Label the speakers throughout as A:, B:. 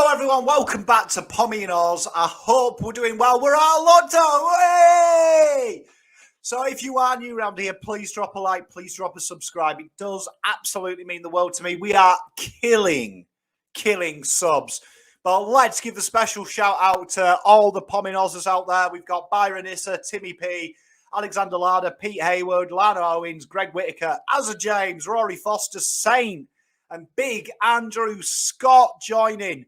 A: Hello everyone, welcome back to Pommy and Oz. I hope we're doing well. We're out of lockdown. Hey! So if you are new around here, please drop a like, please drop a subscribe. It does absolutely mean the world to me. We are killing subs. But let's give a special shout out to all the Pommy and Ozers out there. We've got Byron Issa, Timmy P, Alexander Larder, Pete Hayward, Lana Owens, Greg Whitaker, Azza James, Rory Foster, Saint, and Big Andrew Scott joining.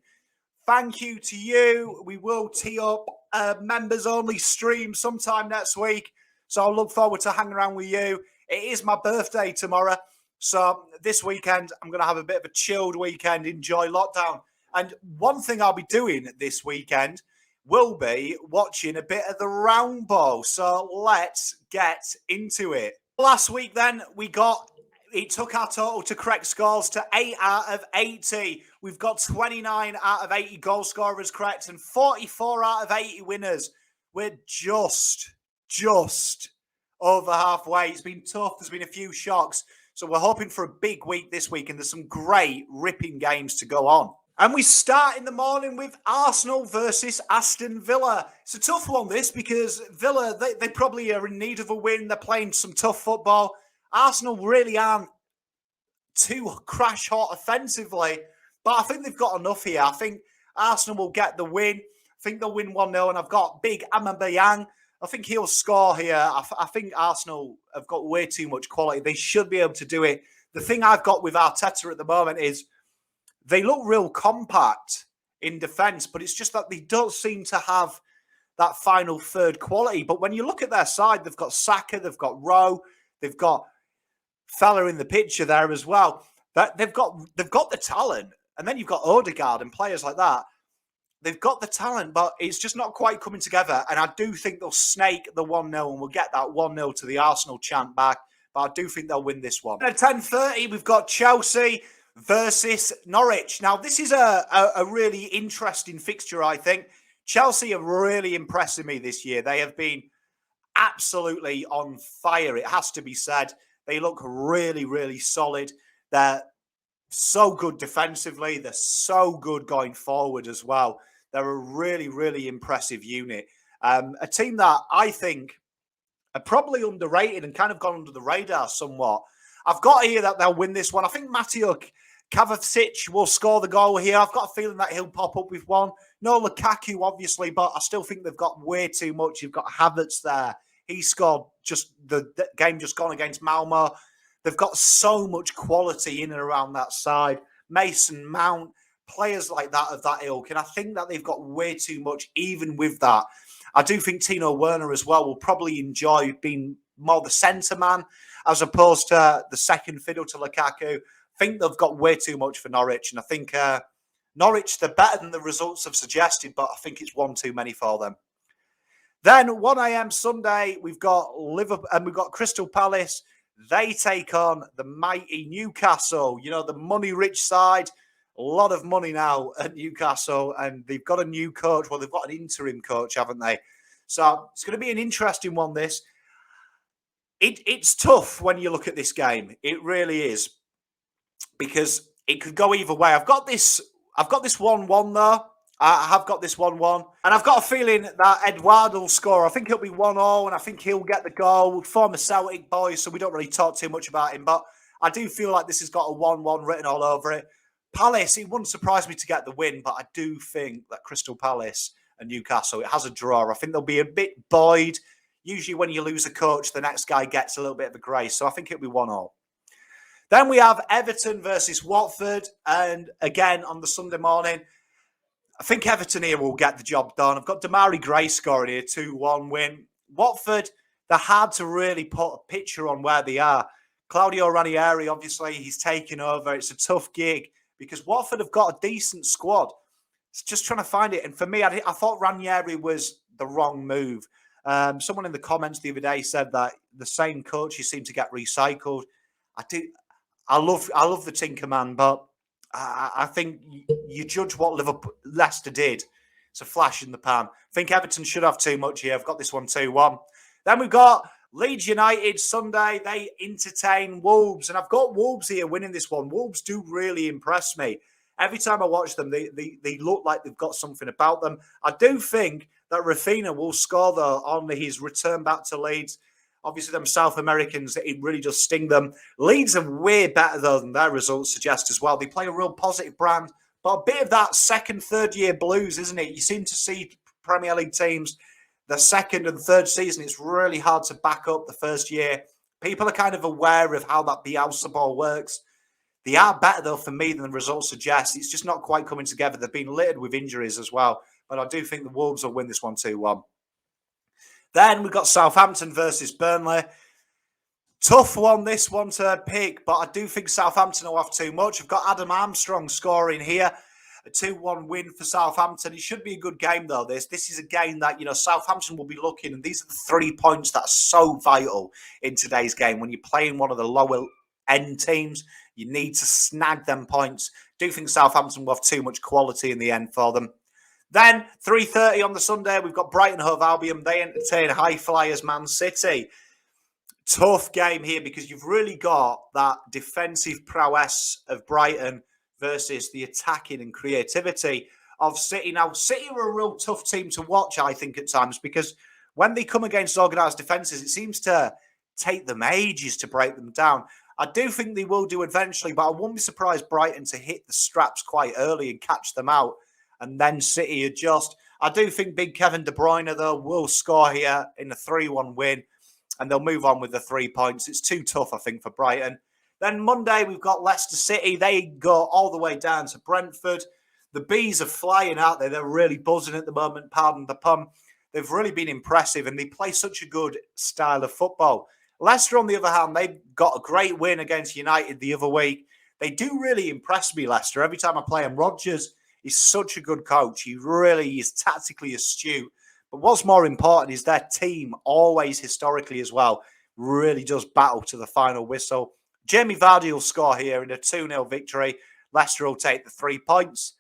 A: Thank you to you. We will tee up a members-only stream sometime next week. So I look forward to hanging around with you. It is my birthday tomorrow. So this weekend, I'm going to have a bit of a chilled weekend, enjoy lockdown. And one thing I'll be doing this weekend will be watching a bit of the round ball. So let's get into it. Last week then, it took our total to correct scores to 8 out of 80. We've got 29 out of 80 goal scorers correct and 44 out of 80 winners. We're just over halfway. It's been tough. There's been a few shocks. So we're hoping for a big week this week, and there's some great ripping games to go on. And we start in the morning with Arsenal versus Aston Villa. It's a tough one, this, because Villa, they probably are in need of a win. They're playing some tough football. Arsenal really aren't too crash hot offensively, but I think they've got enough here. I think Arsenal will get the win. I think they'll win 1-0, and I've got big Aubameyang. I think he'll score here. I think Arsenal have got way too much quality. They should be able to do it. The thing I've got with Arteta at the moment is they look real compact in defence, but it's just that they don't seem to have that final third quality. But when you look at their side, they've got Saka, they've got Rowe, they've got fella in the picture there as well. That they've got the talent, and then you've got Odegaard and players like that. They've got the talent, but it's just not quite coming together. And I do think they'll snake the 1-0 and we'll get that 1-0 to the Arsenal chant back. But I do think they'll win this one. At 10:30, we've got Chelsea versus Norwich. Now, this is a really interesting fixture, I think. Chelsea are really impressing me this year. They have been absolutely on fire, it has to be said. They look really solid. They're so good defensively. They're so good going forward as well. They're a really impressive unit. A team that I think are probably underrated and kind of gone under the radar somewhat. I've got here that they'll win this one. I think Mateo Kovacic will score the goal here. I've got a feeling that he'll pop up with one. No Lukaku, obviously, but I still think they've got way too much. You've got Havertz there. He scored just the game just gone against Malmo. They've got so much quality in and around that side. Mason Mount, players like that of that ilk. And I think that they've got way too much even with that. I do think Tino Werner as well will probably enjoy being more the centre man as opposed to the second fiddle to Lukaku. I think they've got way too much for Norwich. And I think Norwich, they're better than the results have suggested, but I think it's one too many for them. Then 1 a.m. Sunday, we've got Liverpool and we've got Crystal Palace. They take on the mighty Newcastle. You know, the money-rich side. A lot of money now at Newcastle, and they've got a new coach. Well, they've got an interim coach, haven't they? So it's going to be an interesting one, this. It's tough when you look at this game. It really is. Because it could go either way. I've got this 1-1 though. I have got this 1-1. And I've got a feeling that Eduardo will score. I think he'll be 1-0, and I think he'll get the goal. Former Celtic boy, so we don't really talk too much about him. But I do feel like this has got a 1-1 written all over it. Palace, it wouldn't surprise me to get the win, but I do think that Crystal Palace and Newcastle, it has a draw. I think they'll be a bit buoyed. Usually when you lose a coach, the next guy gets a little bit of a grace. So I think it'll be 1-0. Then we have Everton versus Watford. And again, on the Sunday morning, I think Everton here will get the job done. I've got Damari Gray scoring here, 2-1 win. Watford, they're hard to really put a picture on where they are. Claudio Ranieri, obviously, he's taken over. It's a tough gig because Watford have got a decent squad. It's just trying to find it. And for me, I thought Ranieri was the wrong move. Someone in the comments the other day said that the same coaches seem to get recycled. I love the Tinker Man, but I think you judge what Leicester did. It's a flash in the pan. I think Everton should have too much here. I've got this one 2-1. Then we've got Leeds United Sunday. They entertain Wolves. And I've got Wolves here winning this one. Wolves do really impress me. Every time I watch them, they look like they've got something about them. I do think that Rafinha will score, though, on his return back to Leeds. Obviously, them South Americans, it really does sting them. Leeds are way better, though, than their results suggest as well. They play a real positive brand, but a bit of that second, third year blues, isn't it? You seem to see Premier League teams, the second and third season, it's really hard to back up the first year. People are kind of aware of how that Bielsa ball works. They are better, though, for me than the results suggest. It's just not quite coming together. They've been littered with injuries as well. But I do think the Wolves will win this one 2-1. Then we've got Southampton versus Burnley. Tough one, this one to pick, but I do think Southampton will have too much. I've got Adam Armstrong scoring here. A 2-1 win for Southampton. It should be a good game, though, this. This is a game that, Southampton will be looking, and these are the 3 points that are so vital in today's game. When you're playing one of the lower-end teams, you need to snag them points. I do think Southampton will have too much quality in the end for them. Then, 3:30 on the Sunday, we've got Brighton Hove Albion. They entertain high flyers Man City. Tough game here because you've really got that defensive prowess of Brighton versus the attacking and creativity of City. Now, City are a real tough team to watch, I think, at times, because when they come against organised defences, it seems to take them ages to break them down. I do think they will do eventually, but I wouldn't be surprised Brighton to hit the straps quite early and catch them out, and then City adjust. I do think big Kevin De Bruyne, though, will score here in a 3-1 win, and they'll move on with the 3 points. It's too tough, I think, for Brighton. Then Monday, we've got Leicester City. They go all the way down to Brentford. The Bees are flying out there. They're really buzzing at the moment, pardon the pun. They've really been impressive, and they play such a good style of football. Leicester, on the other hand, they've got a great win against United the other week. They do really impress me, Leicester. Every time I play them, Rodgers is such a good coach. He really is tactically astute. But what's more important is their team, always historically as well, really does battle to the final whistle. Jamie Vardy will score here in a 2-0 victory. Leicester will take the 3 points.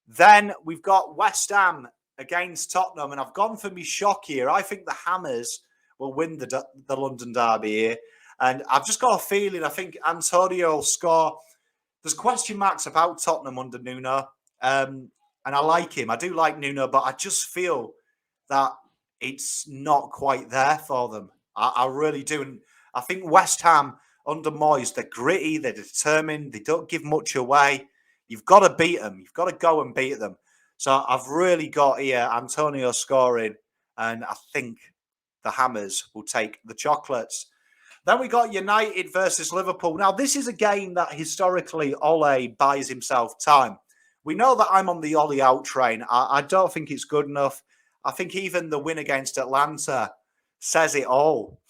A: Then we've got West Ham against Tottenham, and I've gone for me shock here. I think the Hammers will win the London derby here. And I've just got a feeling, I think Antonio will score. There's question marks about Tottenham under Nuno. And I like him. I do like Nuno, but I just feel that it's not quite there for them. I really do. And I think West Ham under Moyes, they're gritty, they're determined, they don't give much away. You've got to beat them. You've got to go and beat them. So I've really got here Antonio scoring, and I think the Hammers will take the chocolates. Then we got United versus Liverpool. Now, this is a game that historically Ole buys himself time. We know that I'm on the Ole out train. I don't think it's good enough. I think even the win against Atlanta says it all.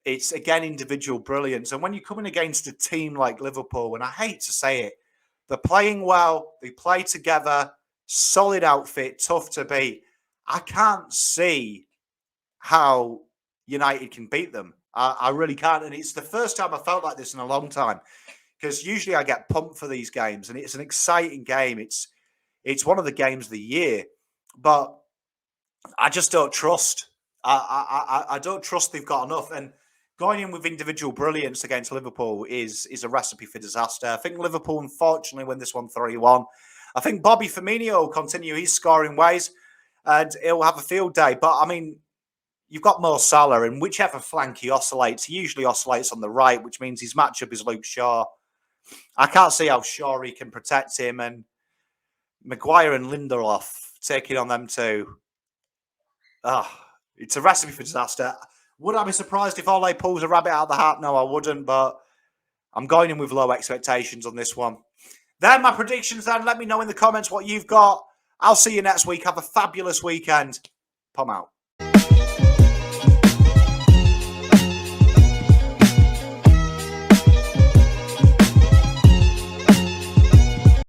A: It's, again, individual brilliance. And when you're coming against a team like Liverpool, and I hate to say it, they're playing well, they play together, solid outfit, tough to beat. I can't see how United can beat them. I really can't. And it's the first time I felt like this in a long time, because usually I get pumped for these games, and it's an exciting game. It's one of the games of the year, but I just don't trust. I don't trust they've got enough. And going in with individual brilliance against Liverpool is a recipe for disaster. I think Liverpool, unfortunately, win this one 3-1. I think Bobby Firmino will continue his scoring ways, and he'll have a field day. But, I mean, you've got Mo Salah, and whichever flank he oscillates, he usually oscillates on the right, which means his matchup is Luke Shaw. I can't see how Shawry can protect him, and Maguire and Lindelof taking on them too. It's a recipe for disaster. Would I be surprised if Ole pulls a rabbit out of the hat? No, I wouldn't, but I'm going in with low expectations on this one. Then my predictions then. Let me know in the comments what you've got. I'll see you next week. Have a fabulous weekend. Pom out.